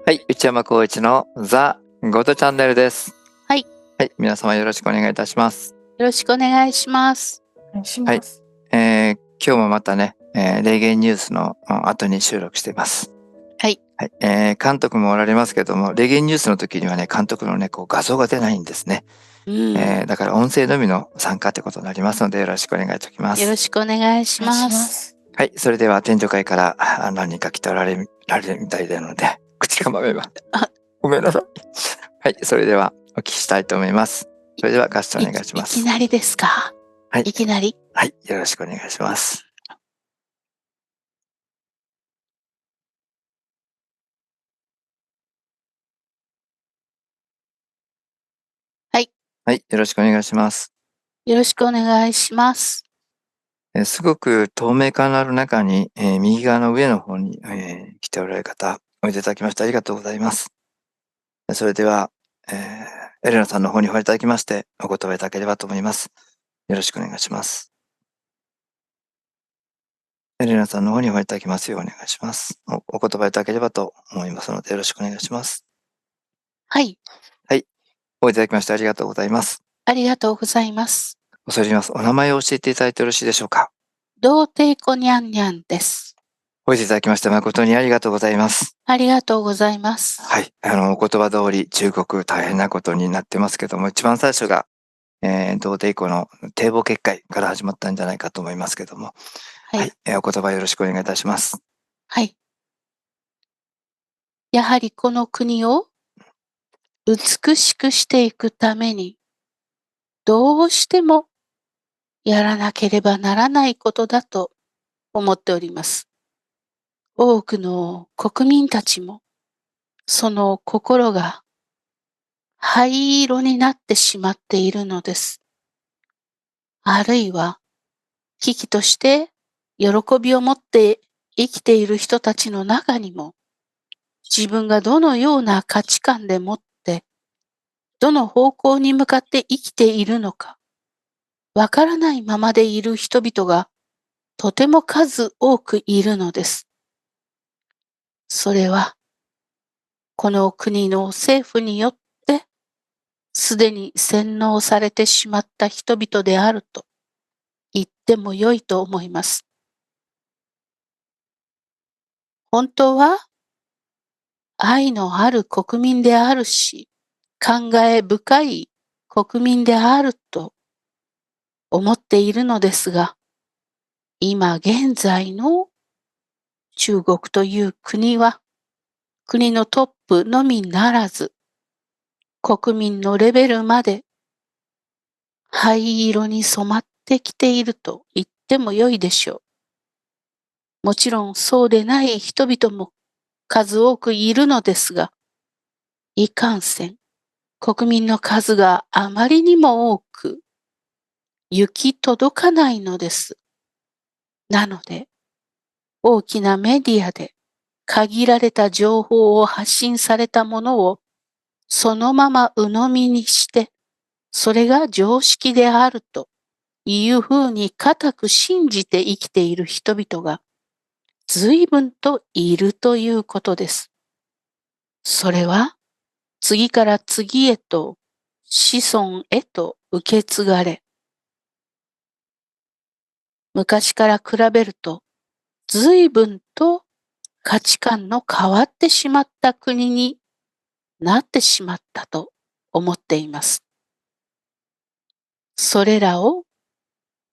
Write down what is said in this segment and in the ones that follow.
はい、内山光一のザ・ゴトチャンネルです。はい。はい、皆様よろしくお願いいたします。よろしくお願いします。はい、今日もまたね、霊言ニュースの後に収録しています。はい。はい、監督もおられますけども、霊言ニュースの時にはね、監督のね、こう画像が出ないんですね。だから音声のみの参加ってことになりますので、よろしくお願いしておきます。よろしくお願いします。はい、それでは天上会から何人か来ておられるみたいなので、口が豆ば。ごめんなさい。はい、それではお聞きしたいと思います。それではガストお願いします。いきなりですか？はい。いきなり？はい、よろしくお願いします。はい。はい、よろしくお願いします。よろしくお願いします。すごく透明感のある中に、右側の上の方に、来ておられる方、おいでいただきましてありがとうございます。それでは、エレナさんの方にお入りいただきまして、お言葉いただければと思います。よろしくお願いします。エレナさんの方にお入りいただきますようお願いします。お言葉いただければと思いますので、よろしくお願いします。はい。はい。おいでいただきましてありがとうございます。ありがとうございます。恐れ入ります。お名前を教えていただいてよろしいでしょうか？童貞子にゃんにゃんです。おいでいただきまして誠にありがとうございます。ありがとうございます。はい。お言葉通り中国大変なことになってますけども、一番最初が、童貞子の堤防決壊から始まったんじゃないかと思いますけども。はい。お言葉よろしくお願いいたします。はい。やはりこの国を美しくしていくために、どうしてもやらなければならないことだと思っております。多くの国民たちも、その心が灰色になってしまっているのです。あるいは、危機として喜びを持って生きている人たちの中にも、自分がどのような価値観でもって、どの方向に向かって生きているのか、わからないままでいる人々がとても数多くいるのです。それは、この国の政府によって、すでに洗脳されてしまった人々であると言っても良いと思います。本当は愛のある国民であるし、考え深い国民であると思っているのですが、今現在の中国という国は、国のトップのみならず、国民のレベルまで灰色に染まってきていると言っても良いでしょう。もちろんそうでない人々も数多くいるのですが、いかんせん、国民の数があまりにも多く、行き届かないのです。なので、大きなメディアで限られた情報を発信されたものをそのまま鵜呑みにして、それが常識であるというふうに固く信じて生きている人々が随分といるということです。それは次から次へと子孫へと受け継がれ、昔から比べると随分と価値観の変わってしまった国になってしまったと思っています。それらを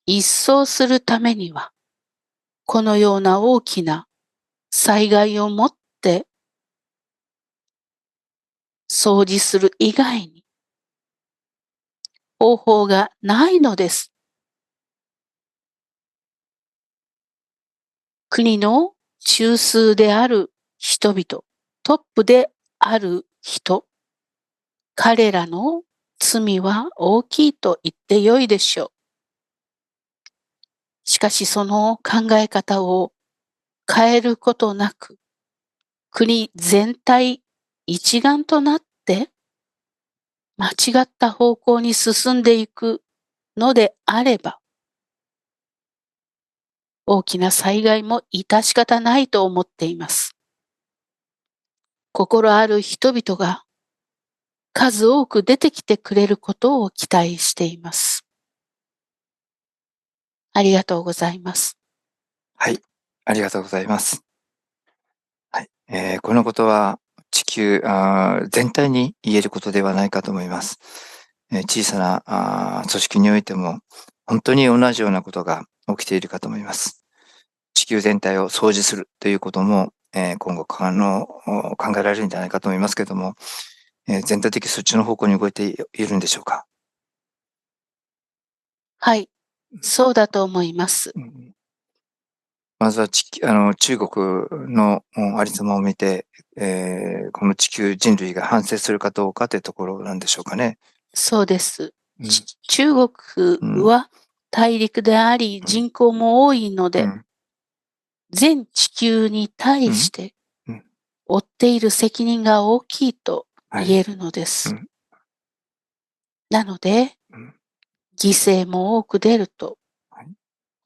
一掃するためには、このような大きな災害をもって掃除する以外に方法がないのです。国の中枢である人々、トップである人、彼らの罪は大きいと言ってよいでしょう。しかしその考え方を変えることなく、国全体一丸となって間違った方向に進んでいくのであれば、大きな災害も致し方ないと思っています。心ある人々が数多く出てきてくれることを期待しています。ありがとうございます。はい、ありがとうございます。はい、このことは地球全体に言えることではないかと思います。小さな組織においても本当に同じようなことが起きているかと思います。地球全体を掃除するということも、今後考えられるんじゃないかと思いますけども、全体的にそっちの方向に動いているんでしょうか？はい、そうだと思います。まずは中国のありさまを見て、この地球人類が反省するかどうかというところなんでしょうかね。そうです。うん中国は大陸であり人口も多いので、全地球に対して負っている責任が大きいと言えるのです。なので、犠牲も多く出ると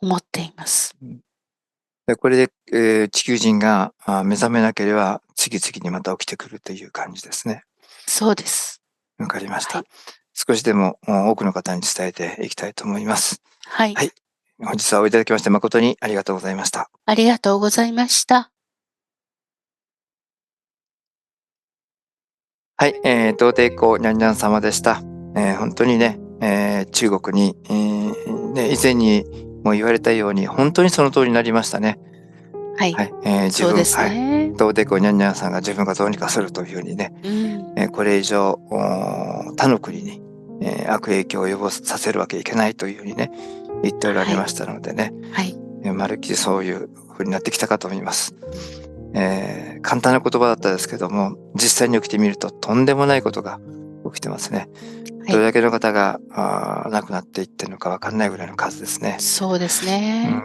思っています。これで、地球人が目覚めなければ次々にまた起きてくるという感じですね。そうです。わかりました。はい。少しでも多くの方に伝えていきたいと思います。はい。はい。本日はおいただきまして誠にありがとうございました。ありがとうございました。はい、童貞公にゃんにゃん様でした。本当にね、中国に、以前にも言われたように本当にその通りになりましたね。はい。はい、自分、そうですはい、ね。童貞公にゃんにゃんさんが自分がどうにかするというふうにね、これ以上他の国に、悪影響を及ぼさせるわけいけないというふうにね、言っておられましたのでね、はい。まるっきりそういうふうになってきたかと思います。簡単な言葉だったですけども、実際に起きてみるととんでもないことが起きてますね。どれだけの方が亡くなっていってるのかわかんないぐらいの数ですね。そうですね。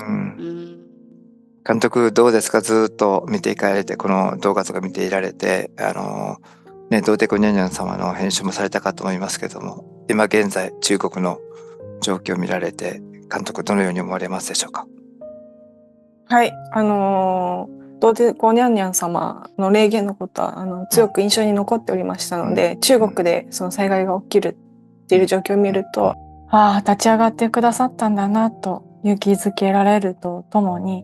監督どうですか？ずっと見ていかれて、この動画とか見ていられて、ね、童貞子にゃんにゃん様の編集もされたかと思いますけども、今現在中国の状況を見られて、監督どのように思われますでしょうか？はい、童貞子にゃんにゃん様の霊言のことは強く印象に残っておりましたので、中国でその災害が起きるっていう状況を見ると、ああ、立ち上がってくださったんだなと勇気づけられるとともに、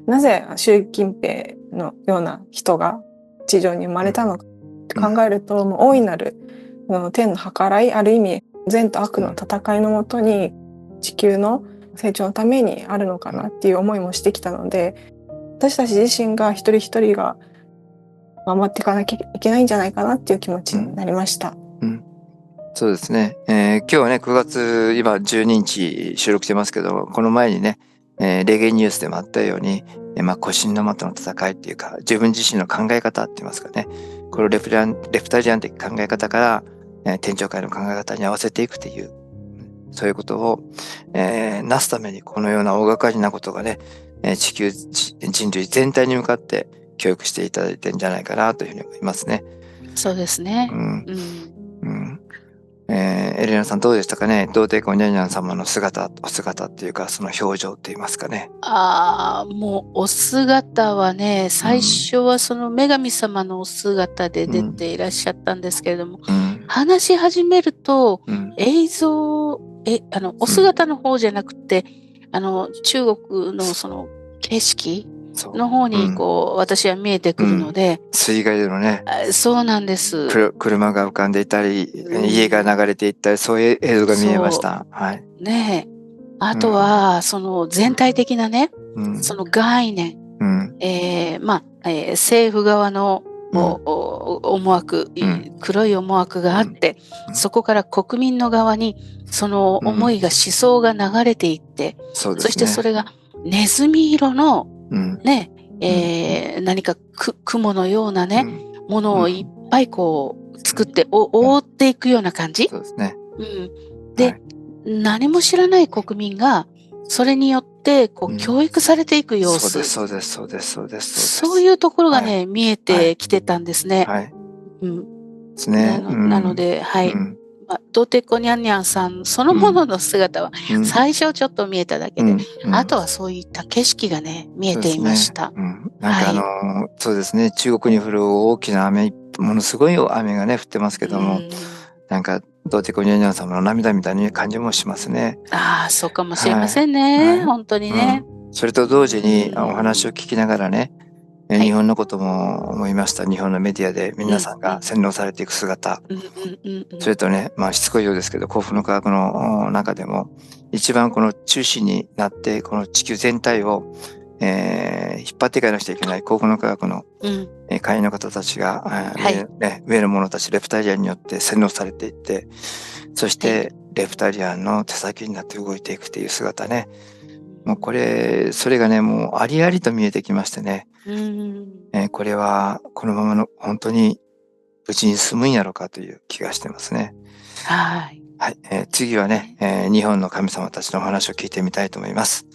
なぜ習近平のような人が地上に生まれたのかって考えると、もう大いなる天の計らい、ある意味善と悪の戦いのもとに地球の成長のためにあるのかなっていう思いもしてきたので、私たち自身が一人一人が頑張っていかなきゃいけないんじゃないかなっていう気持ちになりました。そうですね。今日はね、9月、今12日収録してますけど、この前にね、レゲエニュースでもあったように、古神の的の戦いっていうか、自分自身の考え方って言いますかね、このレプタリアン的考え方から、天上界の考え方に合わせていくっていう、そういうことを、なすためにこのような大掛かりなことがね、地球人類全体に向かって教育していただいてるんじゃないかなというふうに思いますね。そうですね。エレナさんどうでしたかね？童貞子にゃんにゃん様のお姿っていうか、その表情って言いますかね。もうお姿はね、最初はその女神様のお姿で出ていらっしゃったんですけれども、話し始めると、映像、お姿の方じゃなくて、中国のその景色の方に私は見えてくるので、水害でのね、そうなんです。車が浮かんでいたり、家が流れていったり、そういう映像が見えました。はい。ねえ。あとは、その全体的なね、その概念、政府側の思惑、黒い思惑があって、そこから国民の側にその思いが、思想が流れていって、そしてそれがネズミ色のね、何か雲のようなね、ものをいっぱいこう作って覆っていくような感じ。そうですね。で、はい何も知らない国民がそれによって教育されていく様子、そうです。そういうところがね、見えてきてたんですね。はい。ですね。なので、はい。ドテコニャンニャンさんそのものの姿は最初ちょっと見えただけで、あとはそういった景色がね、見えていました。なんかそうですね、中国に降る大きな雨、ものすごい雨がね、降ってますけども、なんか、ドテコニャンニャン様の涙みたいな感じもしますね。ああ、そうかもしれませんね。本当にね。それと同時にお話を聞きながらね、日本のことも思いました。日本のメディアで皆さんが洗脳されていく姿。それとね、しつこいようですけど、幸福の科学の中でも、一番この中心になって、この地球全体を、引っ張っていかなくちゃいけない幸福の科学の会員の方たちが、上の者たち、レプタリアンによって洗脳されていって、そしてレプタリアンの手先になって動いていくっていう姿ね。もうそれがね、もうありありと見えてきましてね。これはこのままの本当に無事に済むんやろかという気がしてますね。はい。次はね、日本の神様たちのお話を聞いてみたいと思います。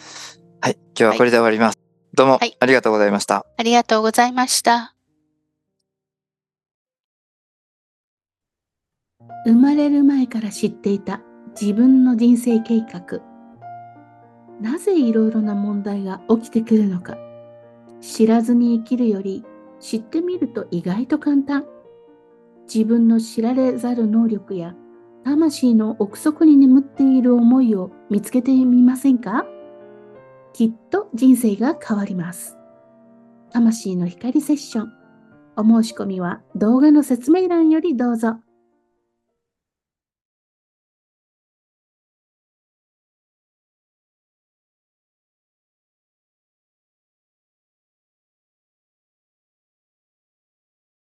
はい、今日はこれで終わります。どうもありがとうございました。ありがとうございました。生まれる前から知っていた自分の人生計画。なぜいろいろな問題が起きてくるのか。知らずに生きるより知ってみると意外と簡単。自分の知られざる能力や魂の奥底に眠っている思いを見つけてみませんか？きっと人生が変わります。魂の光セッション。お申し込みは動画の説明欄よりどうぞ。